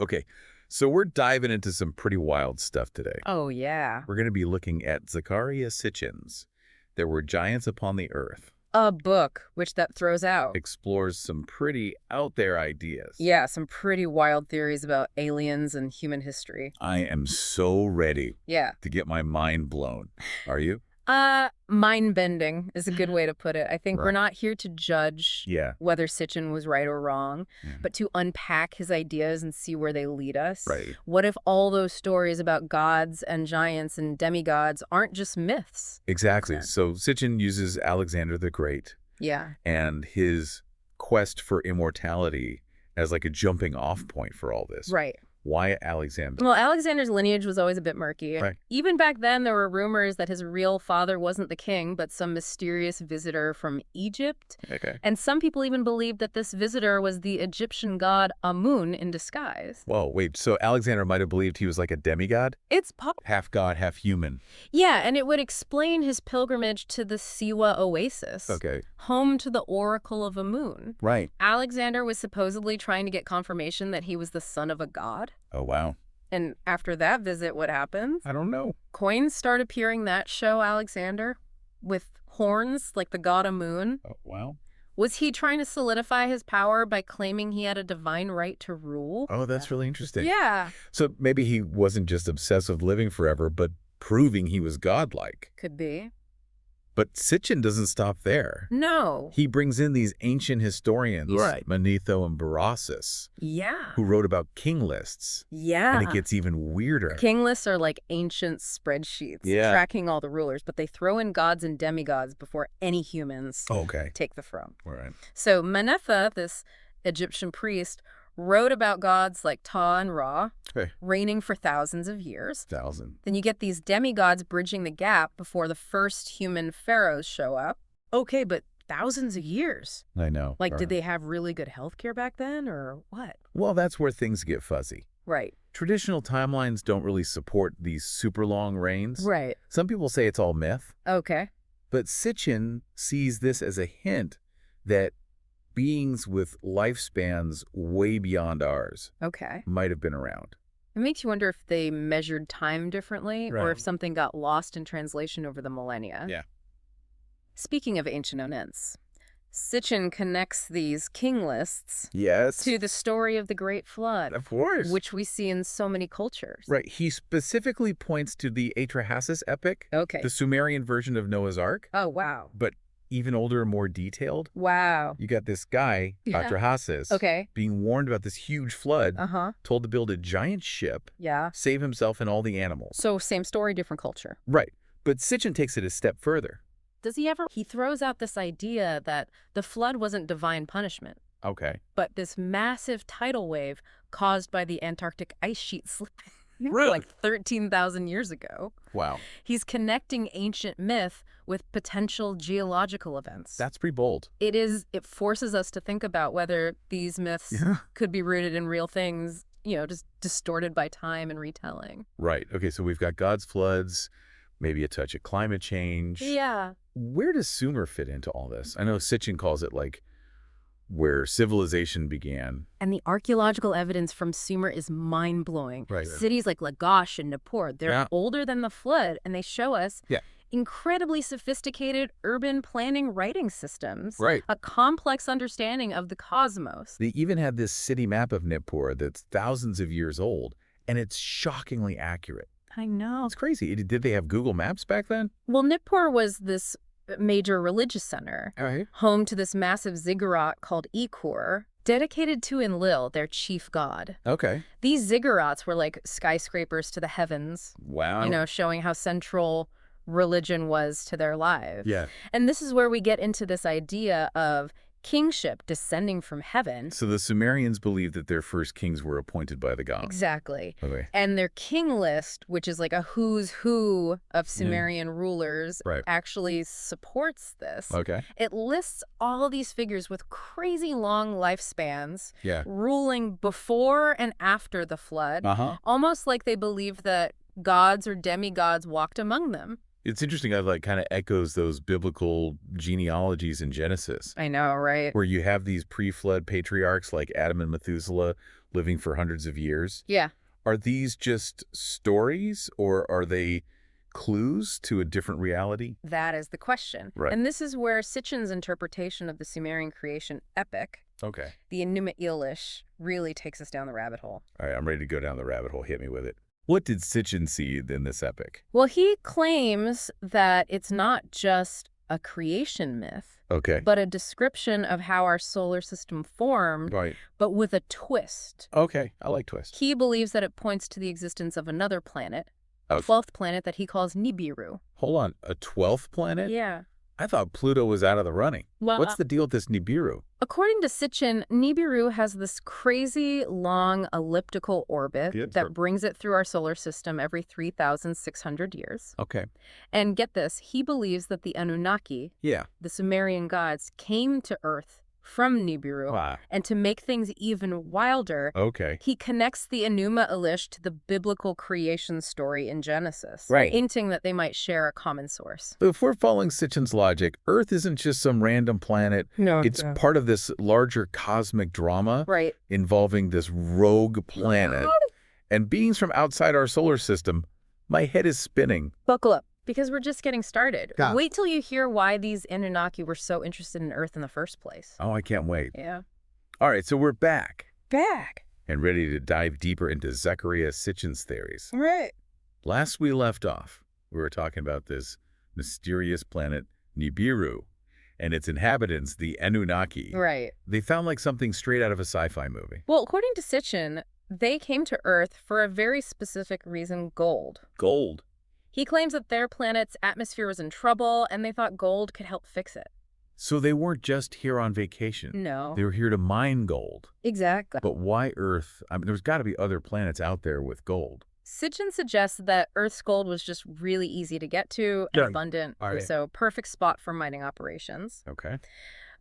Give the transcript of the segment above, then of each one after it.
Okay, so we're diving into some pretty wild stuff today. Oh, yeah. We're going to be looking at Zecharia Sitchin's There Were Giants Upon the Earth. A book, which that throws out. Explores some pretty out there ideas. Yeah, some pretty wild theories about aliens and human history. I am so ready Yeah. to get my mind blown. Are you? Mind-bending is a good way to put it. I think we're Right. not here to judge Yeah. whether Sitchin was right or wrong, but to unpack his ideas and see where they lead us. Right. What if all those stories about gods and giants and demigods aren't just myths? Exactly. Yeah. So Sitchin uses Alexander the Great Yeah. and his quest for immortality as like a jumping off point for all this. Right. Why Alexander? Well, Alexander's lineage was always a bit murky. Right. Even back then, there were rumors that his real father wasn't the king, but some mysterious visitor from Egypt. Okay. And some people even believed that this visitor was the Egyptian god Amun in disguise. Whoa, wait, so Alexander might have believed he was like a demigod? It's possible. Half god, half human. Yeah, and it would explain his pilgrimage to the Siwa Oasis, Okay. home to the Oracle of Amun. Right. Alexander was supposedly trying to get confirmation that he was the son of a god. Oh, wow. And after that visit, what happens? I don't know. Coins start appearing that show Alexander with horns like the god Amun. Oh, wow. Was he trying to solidify his power by claiming he had a divine right to rule? Oh, that's really interesting. Yeah. So maybe he wasn't just obsessed with living forever, but proving he was godlike. Could be. But Sitchin doesn't stop there. No. He brings in these ancient historians, Right. Manetho and Berossus, Yeah. who wrote about king lists. Yeah. And it gets even weirder. King lists are like ancient spreadsheets tracking all the rulers, but they throw in gods and demigods before any humans Okay. take the throne. All right. So Manetho, this Egyptian priest, wrote about gods like Ta and Ra, Okay. reigning for thousands of years. 1,000. Then you get these demigods bridging the gap before the first human pharaohs show up. Okay, but thousands of years. I know. Like, did they have really good healthcare back then, or what? Well, that's where things get fuzzy. Right. Traditional timelines don't really support these super long reigns. Right. Some people say it's all myth, Okay. but Sitchin sees this as a hint that beings with lifespans way beyond ours Okay. might have been around. It makes you wonder if they measured time differently or Right. if something got lost in translation over the millennia. Yeah. Speaking of ancient events, Sitchin connects these king lists Yes. to the story of the Great Flood, Of course. which we see in so many cultures. Right. He specifically points to the Atrahasis epic, Okay. the Sumerian version of Noah's Ark, Oh, wow. but even older and more detailed. Wow. You got this guy, Yeah. Atrahasis, Okay. being warned about this huge flood, Uh-huh. told to build a giant ship, Yeah. save himself and all the animals. So same story, different culture. Right. But Sitchin takes it a step further. Does he ever? He throws out this idea that the flood wasn't divine punishment, Okay. but this massive tidal wave caused by the Antarctic ice sheet slipping. Really? Like 13,000 years ago. Wow. He's connecting ancient myth with potential geological events. That's pretty bold. It forces us to think about whether these myths could be rooted in real things, just distorted by time and retelling. Right. Okay, so we've got God's floods, maybe a touch of climate change. Yeah. Where does Sumer fit into all this? I know Sitchin calls it like where civilization began. And the archaeological evidence from Sumer is mind-blowing. Right. Cities like Lagash and Nippur, they're older than the flood, and they show us incredibly sophisticated urban planning writing systems. Right. A complex understanding of the cosmos. They even had this city map of Nippur that's thousands of years old, and it's shockingly accurate. I know. It's crazy. Did they have Google Maps back then? Well, Nippur was this major religious center, home to this massive ziggurat called Ikur, dedicated to Enlil, their chief god. Okay. These ziggurats were like skyscrapers to the heavens, Wow. showing how central religion was to their lives. Yeah. And this is where we get into this idea of kingship descending from heaven. So the Sumerians believed that their first kings were appointed by the gods. Exactly. Okay. And their king list, which is like a who's who of Sumerian rulers, actually supports this. Okay. It lists all these figures with crazy long lifespans, ruling before and after the flood, almost like they believed that gods or demigods walked among them. It's interesting how it kind of echoes those biblical genealogies in Genesis. I know, right? Where you have these pre-flood patriarchs like Adam and Methuselah living for hundreds of years. Yeah. Are these just stories, or are they clues to a different reality? That is the question. Right. And this is where Sitchin's interpretation of the Sumerian creation epic, the Enuma Elish, really takes us down the rabbit hole. All right, I'm ready to go down the rabbit hole. Hit me with it. What did Sitchin see in this epic? Well, he claims that it's not just a creation myth, but a description of how our solar system formed, but with a twist. Okay, I like twist. He believes that it points to the existence of another planet, a 12th planet that he calls Nibiru. Hold on, a 12th planet? Yeah. I thought Pluto was out of the running. Well, what's the deal with this Nibiru? According to Sitchin, Nibiru has this crazy long elliptical orbit that brings it through our solar system every 3,600 years. Okay. And get this, he believes that the Anunnaki, the Sumerian gods, came to Earth from Nibiru. And to make things even wilder, he connects the Enuma Elish to the biblical creation story in Genesis, hinting that they might share a common source. But if we're following Sitchin's logic, Earth isn't just some random planet. No, it's part of this larger cosmic drama involving this rogue planet and beings from outside our solar system. My head is spinning. Buckle up. Because we're just getting started. Wait till you hear why these Anunnaki were so interested in Earth in the first place. Oh, I can't wait. Yeah. All right, so we're back. Back. And ready to dive deeper into Zecharia Sitchin's theories. Right. Last we left off, we were talking about this mysterious planet, Nibiru, and its inhabitants, the Anunnaki. Right. They found like something straight out of a sci-fi movie. Well, according to Sitchin, they came to Earth for a very specific reason, gold. Gold? He claims that their planet's atmosphere was in trouble, and they thought gold could help fix it. So they weren't just here on vacation. No. They were here to mine gold. Exactly. But why Earth? I mean, there's got to be other planets out there with gold. Sitchin suggests that Earth's gold was just really easy to get to and abundant, so perfect spot for mining operations. Okay.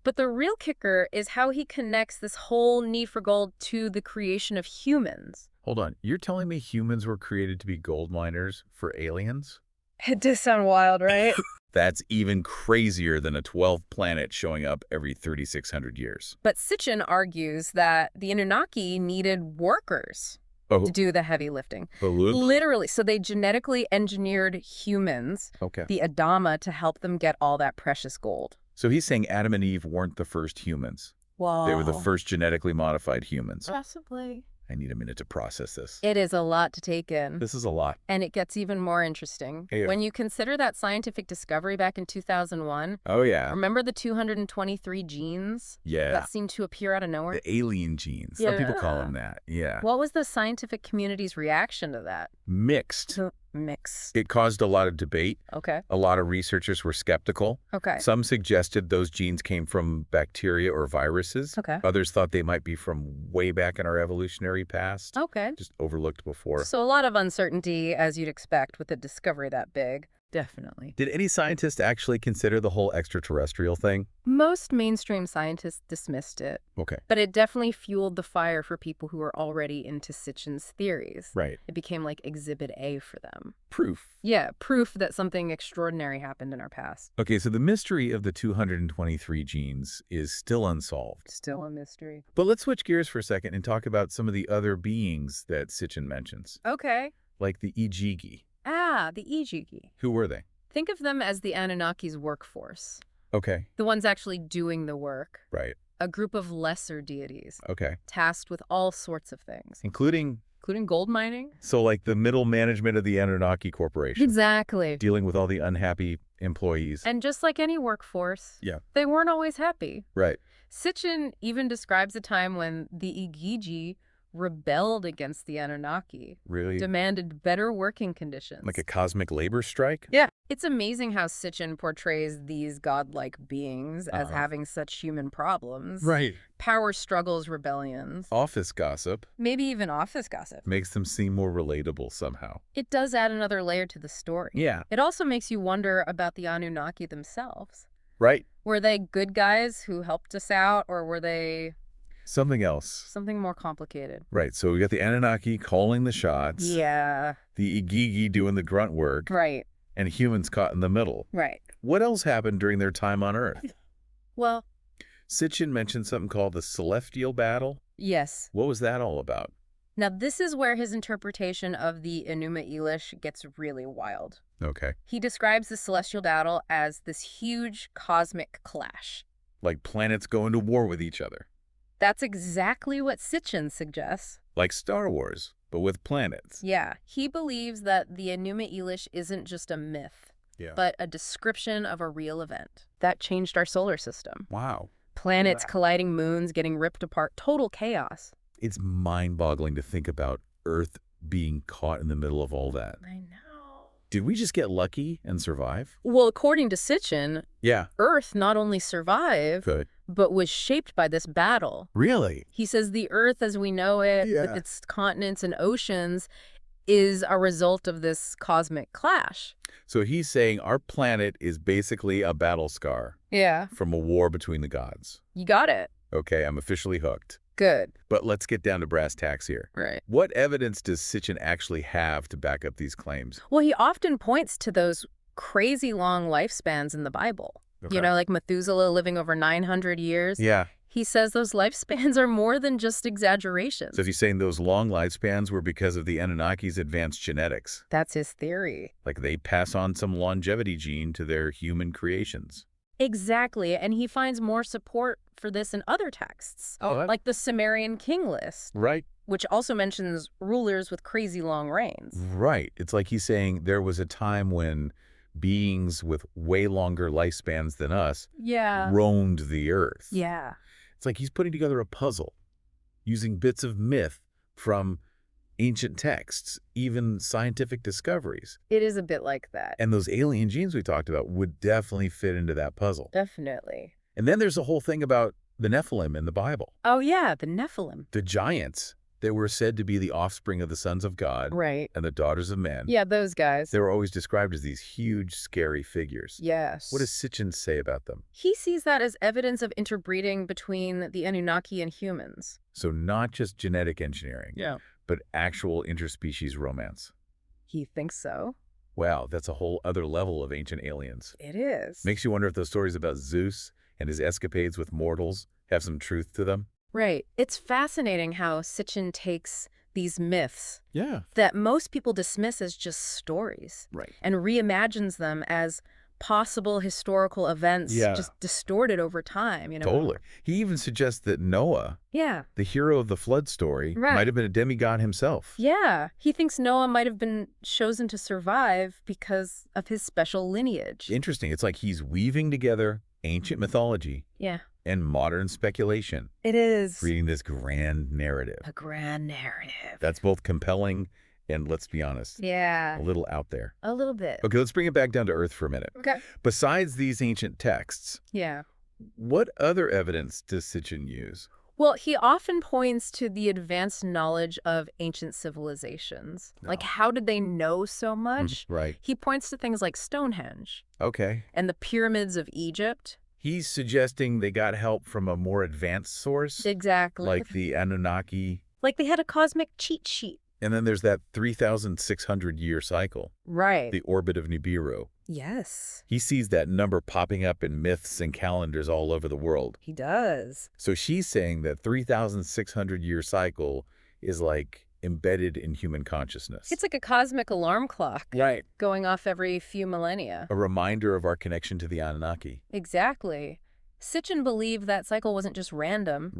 But the real kicker is how he connects this whole need for gold to the creation of humans. Hold on. You're telling me humans were created to be gold miners for aliens? It does sound wild, right? That's even crazier than a 12th planet showing up every 3,600 years. But Sitchin argues that the Anunnaki needed workers to do the heavy lifting. Literally. So they genetically engineered humans, the Adama, to help them get all that precious gold. So he's saying Adam and Eve weren't the first humans. Wow. They were the first genetically modified humans. Possibly. I need a minute to process this. It is a lot to take in. This is a lot. And it gets even more interesting. When you consider that scientific discovery back in 2001. Oh, yeah. Remember the 223 genes? Yeah. That seemed to appear out of nowhere? The alien genes. Some people call them that. Yeah. What was the scientific community's reaction to that? Mixed. Mixed. It caused a lot of debate. Okay. A lot of researchers were skeptical. Okay. Some suggested those genes came from bacteria or viruses. Okay. Others thought they might be from way back in our evolutionary past. Okay. Just overlooked before. So a lot of uncertainty, as you'd expect, with a discovery that big. Definitely. Did any scientists actually consider the whole extraterrestrial thing? Most mainstream scientists dismissed it. Okay. But it definitely fueled the fire for people who were already into Sitchin's theories. Right. It became like Exhibit A for them. Proof. Yeah, proof that something extraordinary happened in our past. Okay, so the mystery of the 223 genes is still unsolved. Still a mystery. But let's switch gears for a second and talk about some of the other beings that Sitchin mentions. Okay. Like the Igigi. Ah, the Igigi. Who were they? Think of them as the Anunnaki's workforce. Okay. The ones actually doing the work. Right. A group of lesser deities. Okay. Tasked with all sorts of things. Including gold mining? So like the middle management of the Anunnaki Corporation. Exactly. Dealing with all the unhappy employees. And just like any workforce, they weren't always happy. Right. Sitchin even describes a time when the Igigi rebelled against the Anunnaki. Really? Demanded better working conditions. Like a cosmic labor strike? Yeah. It's amazing how Sitchin portrays these godlike beings as having such human problems. Right. Power struggles, rebellions. Office gossip. Maybe even office gossip. Makes them seem more relatable somehow. It does add another layer to the story. Yeah. It also makes you wonder about the Anunnaki themselves. Right. Were they good guys who helped us out, or were they... something else. Something more complicated. Right. So we got the Anunnaki calling the shots. Yeah. The Igigi doing the grunt work. Right. And humans caught in the middle. Right. What else happened during their time on Earth? Well, Sitchin mentioned something called the Celestial Battle. Yes. What was that all about? Now, this is where his interpretation of the Enuma Elish gets really wild. Okay. He describes the celestial battle as this huge cosmic clash. Like planets going to war with each other. That's exactly what Sitchin suggests. Like Star Wars, but with planets. Yeah. He believes that the Enuma Elish isn't just a myth, but a description of a real event that changed our solar system. Wow. Planets colliding, moons getting ripped apart, total chaos. It's mind-boggling to think about Earth being caught in the middle of all that. I know. Did we just get lucky and survive? Well, according to Sitchin, Yeah. Earth not only survived, but was shaped by this battle. Really? He says the Earth as we know it, with its continents and oceans, is a result of this cosmic clash. So he's saying our planet is basically a battle scar. Yeah. From a war between the gods. You got it. Okay, I'm officially hooked. Good. But let's get down to brass tacks here. Right. What evidence does Sitchin actually have to back up these claims? Well, he often points to those crazy long lifespans in the Bible. Okay. You know, like Methuselah living over 900 years. Yeah. He says those lifespans are more than just exaggerations. So if he's saying those long lifespans were because of the Anunnaki's advanced genetics. That's his theory. Like they pass on some longevity gene to their human creations. Exactly, and he finds more support for this in other texts, like the Sumerian king list. Right. Which also mentions rulers with crazy long reigns. Right. It's like he's saying there was a time when beings with way longer lifespans than us roamed the earth. Yeah. It's like he's putting together a puzzle using bits of myth from ancient texts, even scientific discoveries. It is a bit like that. And those alien genes we talked about would definitely fit into that puzzle. Definitely. And then there's a whole thing about the Nephilim in the Bible. Oh, yeah, the Nephilim. The giants that were said to be the offspring of the sons of God and the daughters of men. Yeah, those guys. They were always described as these huge, scary figures. Yes. What does Sitchin say about them? He sees that as evidence of interbreeding between the Anunnaki and humans. So not just genetic engineering, but actual interspecies romance. He thinks so. Wow, that's a whole other level of ancient aliens. It is. Makes you wonder if those stories about Zeus and his escapades with mortals have some truth to them. Right. It's fascinating how Sitchin takes these myths that most people dismiss as just stories and reimagines them as possible historical events just distorted over time, you know? Totally. He even suggests that Noah, the hero of the flood story, might have been a demigod himself. Yeah. He thinks Noah might have been chosen to survive because of his special lineage. Interesting. It's like he's weaving together ancient mythology and modern speculation. It is. Creating this grand narrative. A grand narrative. That's both compelling and, let's be honest, a little out there. A little bit. Okay, let's bring it back down to earth for a minute. Okay. Besides these ancient texts, what other evidence does Sitchin use? Well, he often points to the advanced knowledge of ancient civilizations. Like, how did they know so much? Right. He points to things like Stonehenge. Okay. And the pyramids of Egypt. He's suggesting they got help from a more advanced source. Exactly. Like the Anunnaki. Like they had a cosmic cheat sheet. And then there's that 3,600-year cycle. Right. The orbit of Nibiru. Yes. He sees that number popping up in myths and calendars all over the world. He does. So she's saying that 3,600-year cycle is like embedded in human consciousness. It's like a cosmic alarm clock. Right. Going off every few millennia. A reminder of our connection to the Anunnaki. Exactly. Sitchin believed that cycle wasn't just random,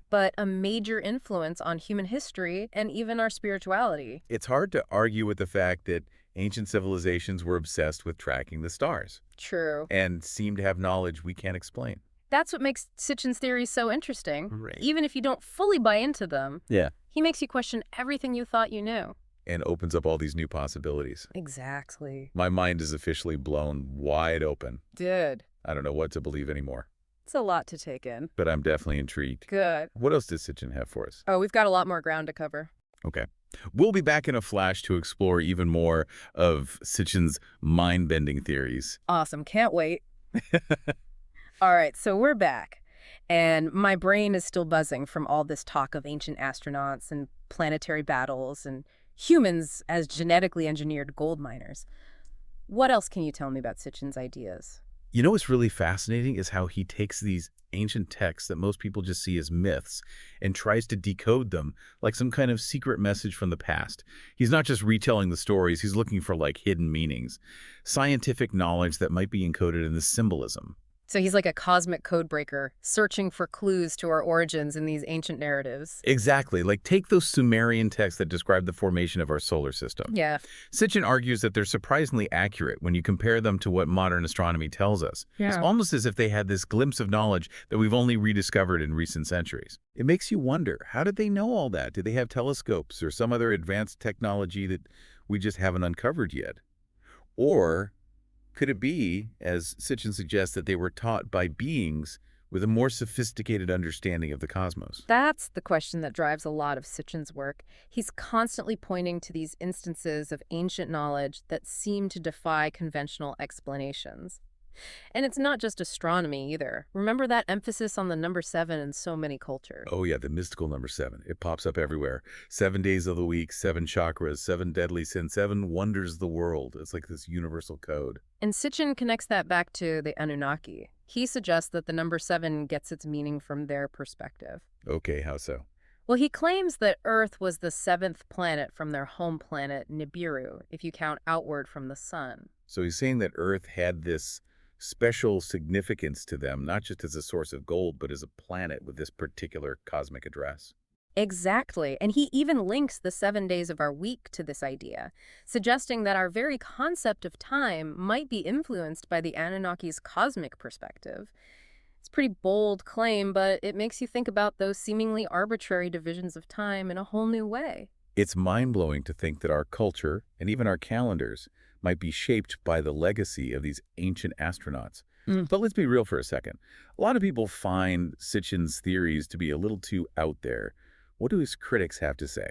but a major influence on human history and even our spirituality. It's hard to argue with the fact that ancient civilizations were obsessed with tracking the stars. True. And seem to have knowledge we can't explain. That's what makes Sitchin's theories so interesting. Right. Even if you don't fully buy into them, he makes you question everything you thought you knew. And opens up all these new possibilities. Exactly. My mind is officially blown wide open. Good. I don't know what to believe anymore. It's a lot to take in. But I'm definitely intrigued. Good. What else does Sitchin have for us? Oh, we've got a lot more ground to cover. Okay. We'll be back in a flash to explore even more of Sitchin's mind-bending theories. Awesome. Can't wait. All right, so we're back. And my brain is still buzzing from all this talk of ancient astronauts and planetary battles and humans as genetically engineered gold miners. What else can you tell me about Sitchin's ideas? You know what's really fascinating is how he takes these ancient texts that most people just see as myths and tries to decode them like some kind of secret message from the past. He's not just retelling the stories, he's looking for like hidden meanings, scientific knowledge that might be encoded in the symbolism. So he's like a cosmic code breaker, searching for clues to our origins in these ancient narratives. Exactly. Like take those Sumerian texts that describe the formation of our solar system. Yeah. Sitchin argues that they're surprisingly accurate when you compare them to what modern astronomy tells us. Yeah. It's almost as if they had this glimpse of knowledge that we've only rediscovered in recent centuries. It makes you wonder, how did they know all that? Did they have telescopes or some other advanced technology that we just haven't uncovered yet? Or could it be, as Sitchin suggests, that they were taught by beings with a more sophisticated understanding of the cosmos? That's the question that drives a lot of Sitchin's work. He's constantly pointing to these instances of ancient knowledge that seem to defy conventional explanations. And it's not just astronomy either. Remember that emphasis on the number 7 in so many cultures? Oh yeah, the mystical number 7. It pops up everywhere. 7 days of the week, 7 chakras, 7 deadly sins, 7 wonders of the world. It's like this universal code. And Sitchin connects that back to the Anunnaki. He suggests that the number 7 gets its meaning from their perspective. Okay, how so? Well, he claims that Earth was the 7th planet from their home planet, Nibiru, if you count outward from the sun. So he's saying that Earth had this special significance to them, not just as a source of gold, but as a planet with this particular cosmic address. Exactly. And he even links the 7 days of our week to this idea, suggesting that our very concept of time might be influenced by the Anunnaki's cosmic perspective. It's a pretty bold claim, but it makes you think about those seemingly arbitrary divisions of time in a whole new way. It's mind-blowing to think that our culture, and even our calendars, might be shaped by the legacy of these ancient astronauts. But let's be real for a second. A lot of people find Sitchin's theories to be a little too out there. What do his critics have to say?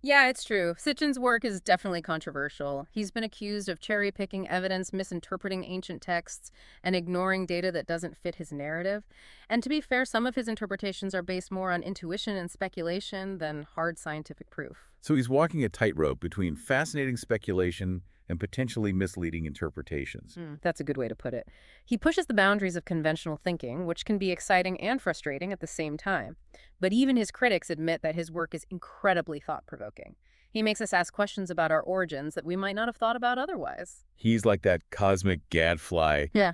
Yeah, it's true. Sitchin's work is definitely controversial. He's been accused of cherry-picking evidence, misinterpreting ancient texts, and ignoring data that doesn't fit his narrative. And to be fair, some of his interpretations are based more on intuition and speculation than hard scientific proof. So he's walking a tightrope between fascinating speculation and potentially misleading interpretations. That's a good way to put it. He pushes the boundaries of conventional thinking, which can be exciting and frustrating at the same time. But even his critics admit that his work is incredibly thought-provoking. He makes us ask questions about our origins that we might not have thought about otherwise. He's like that cosmic gadfly, Yeah.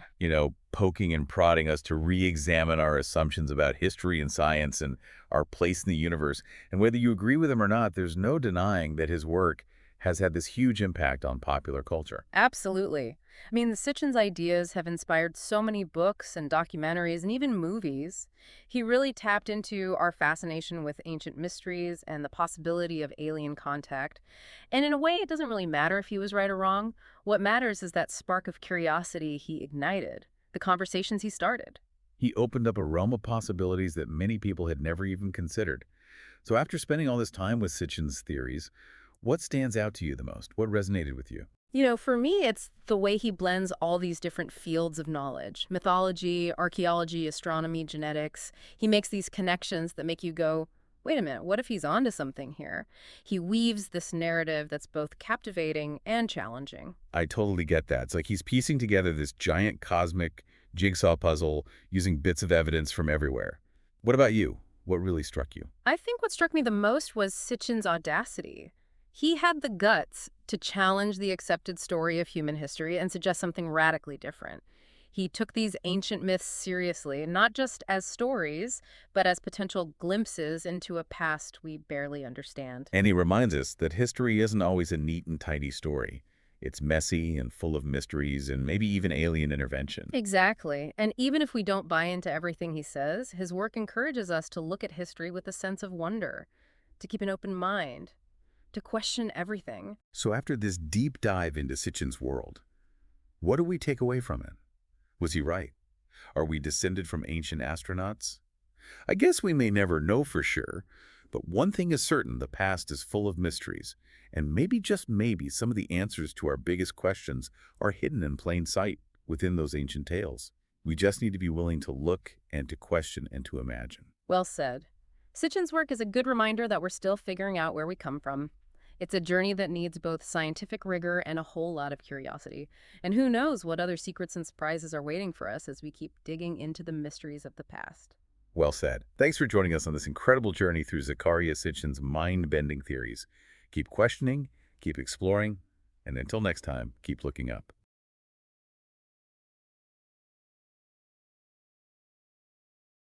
Poking and prodding us to re-examine our assumptions about history and science and our place in the universe. And whether you agree with him or not, there's no denying that his work has had this huge impact on popular culture. Absolutely. I mean, the Sitchin's ideas have inspired so many books and documentaries and even movies. He really tapped into our fascination with ancient mysteries and the possibility of alien contact. And in a way, it doesn't really matter if he was right or wrong. What matters is that spark of curiosity he ignited, the conversations he started. He opened up a realm of possibilities that many people had never even considered. So after spending all this time with Sitchin's theories, what stands out to you the most? What resonated with you? For me, it's the way he blends all these different fields of knowledge: mythology, archaeology, astronomy, genetics. He makes these connections that make you go, wait a minute, what if he's onto something here? He weaves this narrative that's both captivating and challenging. I totally get that. It's like he's piecing together this giant cosmic jigsaw puzzle using bits of evidence from everywhere. What about you? What really struck you? I think what struck me the most was Sitchin's audacity. He had the guts to challenge the accepted story of human history and suggest something radically different. He took these ancient myths seriously, not just as stories, but as potential glimpses into a past we barely understand. And he reminds us that history isn't always a neat and tidy story. It's messy and full of mysteries and maybe even alien intervention. Exactly. And even if we don't buy into everything he says, his work encourages us to look at history with a sense of wonder, to keep an open mind, to question everything. So after this deep dive into Sitchin's world, what do we take away from it? Was he right? Are we descended from ancient astronauts? I guess we may never know for sure, but one thing is certain: the past is full of mysteries, and maybe, just maybe, some of the answers to our biggest questions are hidden in plain sight within those ancient tales. We just need to be willing to look and to question and to imagine. Well said. Sitchin's work is a good reminder that we're still figuring out where we come from. It's a journey that needs both scientific rigor and a whole lot of curiosity. And who knows what other secrets and surprises are waiting for us as we keep digging into the mysteries of the past. Well said. Thanks for joining us on this incredible journey through Zecharia Sitchin's mind-bending theories. Keep questioning, keep exploring, and until next time, keep looking up.